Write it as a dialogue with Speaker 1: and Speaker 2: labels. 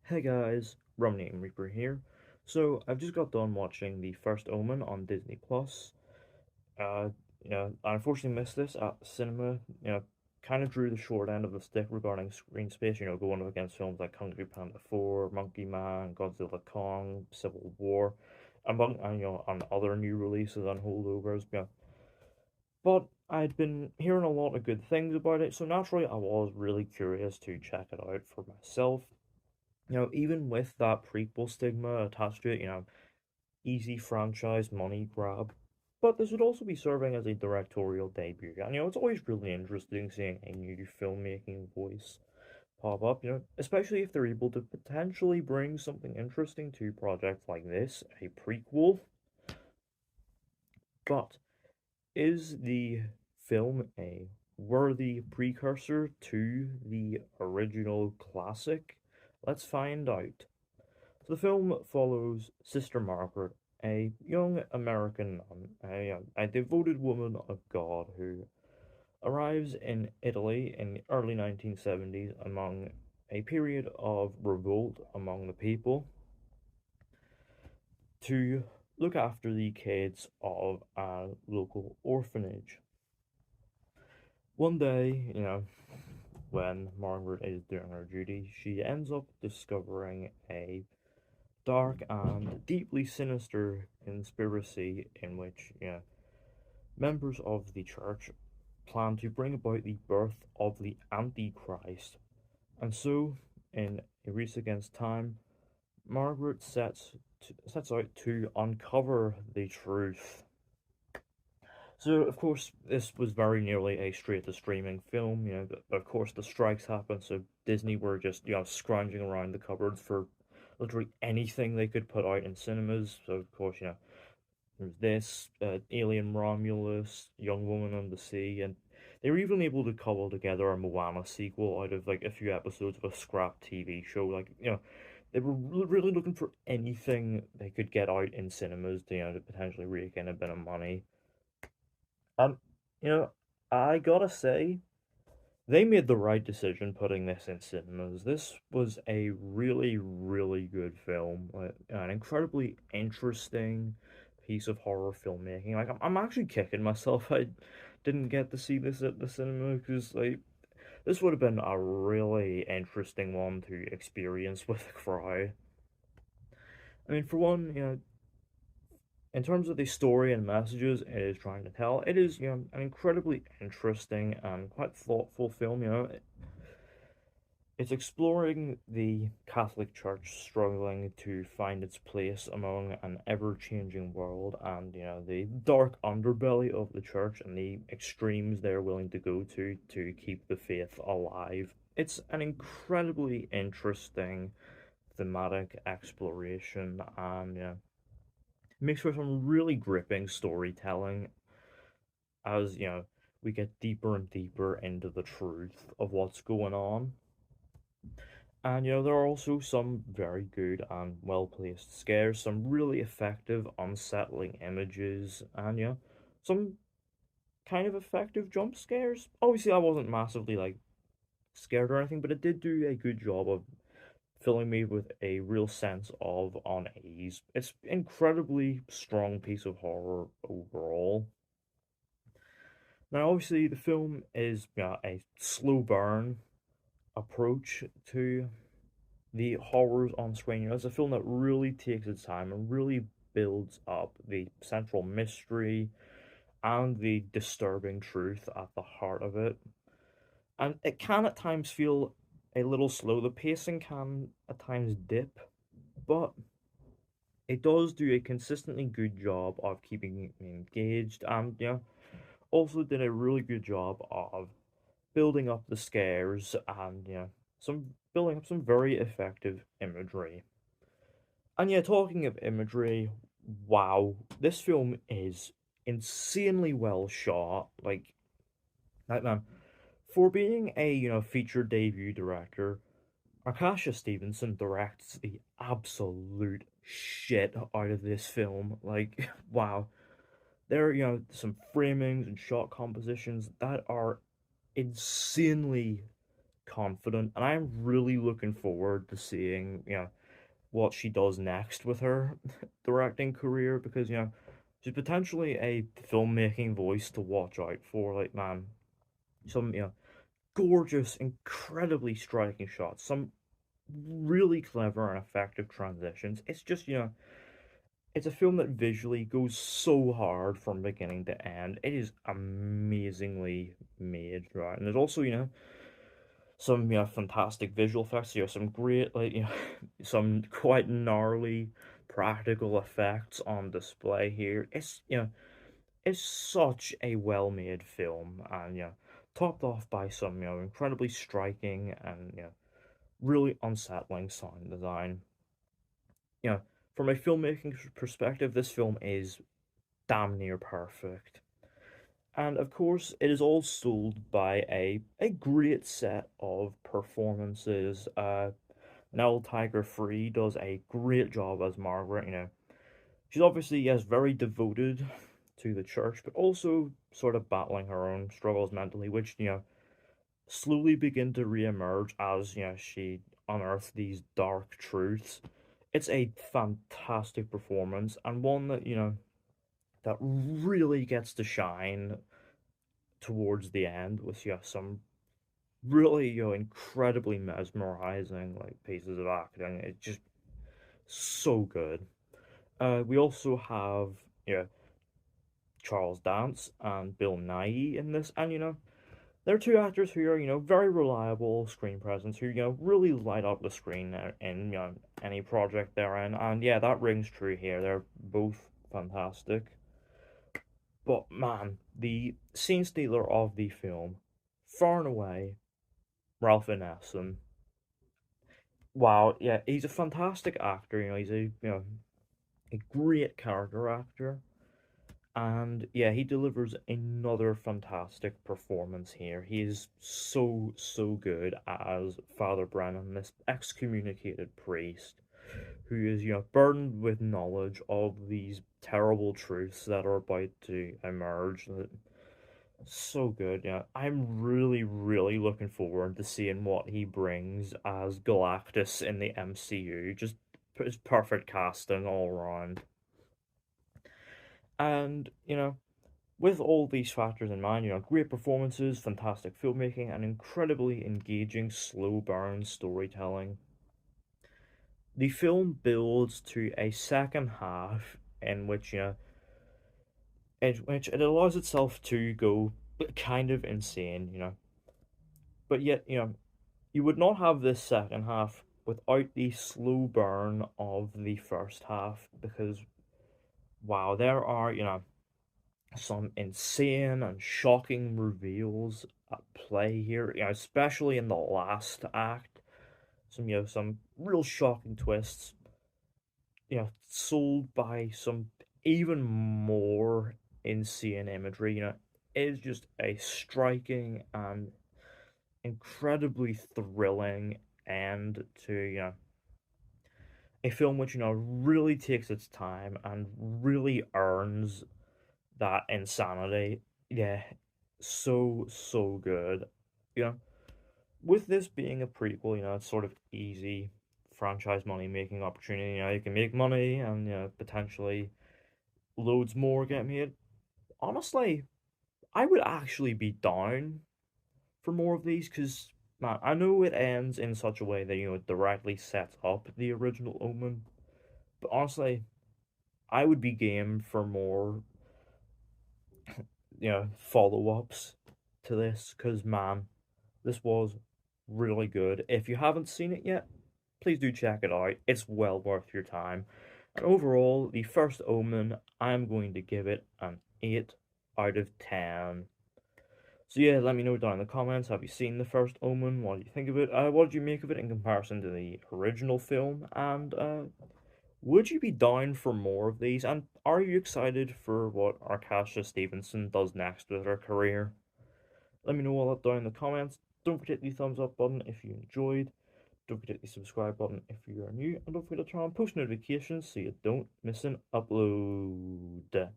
Speaker 1: Hey guys, Rumney and Reaper here. So I've just got done watching the First Omen on Disney Plus. Uh, I unfortunately missed this at the cinema. Kind of drew the short end of the stick regarding screen space. Going up against films like Kung Fu Panda 4, Monkey Man, Godzilla Kong, Civil War, and other new releases and holdovers. But I'd been hearing a lot of good things about it, so naturally I was really curious to check it out for myself. Even with that prequel stigma attached to it, easy franchise money grab. But this would also be serving as a directorial debut. And, it's always really interesting seeing a new filmmaking voice pop up, especially if they're able to potentially bring something interesting to projects like this, a prequel. But is the film a worthy precursor to the original classic? Let's find out. So the film follows Sister Margaret, a young American nun, a devoted woman of God who arrives in Italy in the early 1970s among a period of revolt among the people to look after the kids of a local orphanage. One day, when Margaret is doing her duty, she ends up discovering a dark and deeply sinister conspiracy in which members of the church plan to bring about the birth of the Antichrist. And so, in a race against time, Margaret sets out to uncover the truth. So, of course, this was very nearly a straight-to-streaming film. Of course, the strikes happened, so Disney were just, scrounging around the cupboards for literally anything they could put out in cinemas. So, of course, there's this, Alien Romulus, Young Woman on the Sea, and they were even able to cobble together a Moana sequel out of, like, a few episodes of a scrap TV show. Like, they were really looking for anything they could get out in cinemas to, to potentially rake in a bit of money. And, you know, I gotta say, they made the right decision putting this in cinemas. This was a really, really good film, an incredibly interesting piece of horror filmmaking. Like, I'm actually kicking myself I didn't get to see this at the cinema because, like, this would have been a really interesting one to experience with a crowd. I mean, for one, in terms of the story and messages it is trying to tell, it is, an incredibly interesting and quite thoughtful film. It's exploring the Catholic Church struggling to find its place among an ever-changing world and, the dark underbelly of the church and the extremes they're willing to go to keep the faith alive. It's an incredibly interesting thematic exploration and, makes for some really gripping storytelling as, we get deeper and deeper into the truth of what's going on. And there are also some very good and well placed scares, some really effective, unsettling images, and some kind of effective jump scares. Obviously, I wasn't massively like scared or anything, but it did do a good job of filling me with a real sense of unease. It's incredibly strong piece of horror overall. Now, obviously, the film is a slow burn approach to the horrors on screen. It's a film that really takes its time and really builds up the central mystery and the disturbing truth at the heart of it. And it can at times feel a little slow. The pacing can at times dip, but it does do a consistently good job of keeping me engaged and also did a really good job of building up the scares and some building up some very effective imagery. And talking of imagery, wow, this film is insanely well shot. Like man, for being a feature debut director, Arkasha Stevenson directs the absolute shit out of this film. Like, wow. There are, some framings and shot compositions that are insanely confident, and I'm really looking forward to seeing, what she does next with her directing career because, she's potentially a filmmaking voice to watch out for. Like, man, some, gorgeous, incredibly striking shots, some really clever and effective transitions. It's just, it's a film that visually goes so hard from beginning to end. It is amazingly made, right? And there's also, some, fantastic visual effects, some great, like, some quite gnarly practical effects on display here. It's such a well-made film, and, topped off by some, incredibly striking and, really unsettling sound design. You know, from a filmmaking perspective, this film is damn near perfect. And of course, it is all sold by a great set of performances. Nell Tiger Free does a great job as Margaret. She's obviously, yes, very devoted to the church, but also sort of battling her own struggles mentally, which, slowly begin to reemerge as, she unearths these dark truths. It's a fantastic performance, and one that, that really gets to shine towards the end with, some really, incredibly mesmerizing, like, pieces of acting. It's just so good. We also have, Charles Dance and Bill Nighy in this, and, they're two actors who are, very reliable screen presence, who, really light up the screen in, any project they're in. And yeah, that rings true here. They're both fantastic. But man, the scene stealer of the film, far and away, Ralph Ineson. Wow, yeah, he's a fantastic actor. He's a great character actor. And yeah, he delivers another fantastic performance here. He is so, so good as Father Brennan, this excommunicated priest who is, burdened with knowledge of these terrible truths that are about to emerge. So good, yeah. I'm really, really looking forward to seeing what he brings as Galactus in the MCU. Just his perfect casting all around. And, with all these factors in mind, great performances, fantastic filmmaking, and incredibly engaging slow burn storytelling, the film builds to a second half in which, it allows itself to go kind of insane, But yet, you would not have this second half without the slow burn of the first half because, wow, there are, some insane and shocking reveals at play here, especially in the last act. Some real shocking twists, sold by some even more insane imagery. It is just a striking and incredibly thrilling end to, a film which, really takes its time and really earns that insanity. Yeah, so, so good. You know, with this being a prequel, it's sort of easy franchise money making opportunity. You can make money and, potentially loads more get made. Honestly, I would actually be down for more of these because, man, I know it ends in such a way that, it directly sets up the original Omen. But honestly, I would be game for more, follow ups to this because, man, this was really good. If you haven't seen it yet, please do check it out. It's well worth your time. And overall, the First Omen, I'm going to give it an 8 out of 10. So yeah, let me know down in the comments. Have you seen the First Omen? What do you think of it? What did you make of it in comparison to the original film? And would you be down for more of these? And are you excited for what Arkasha Stevenson does next with her career? Let me know all that down in the comments. Don't forget the thumbs up button if you enjoyed. Don't forget the subscribe button if you are new. And don't forget to turn on post notifications so you don't miss an upload.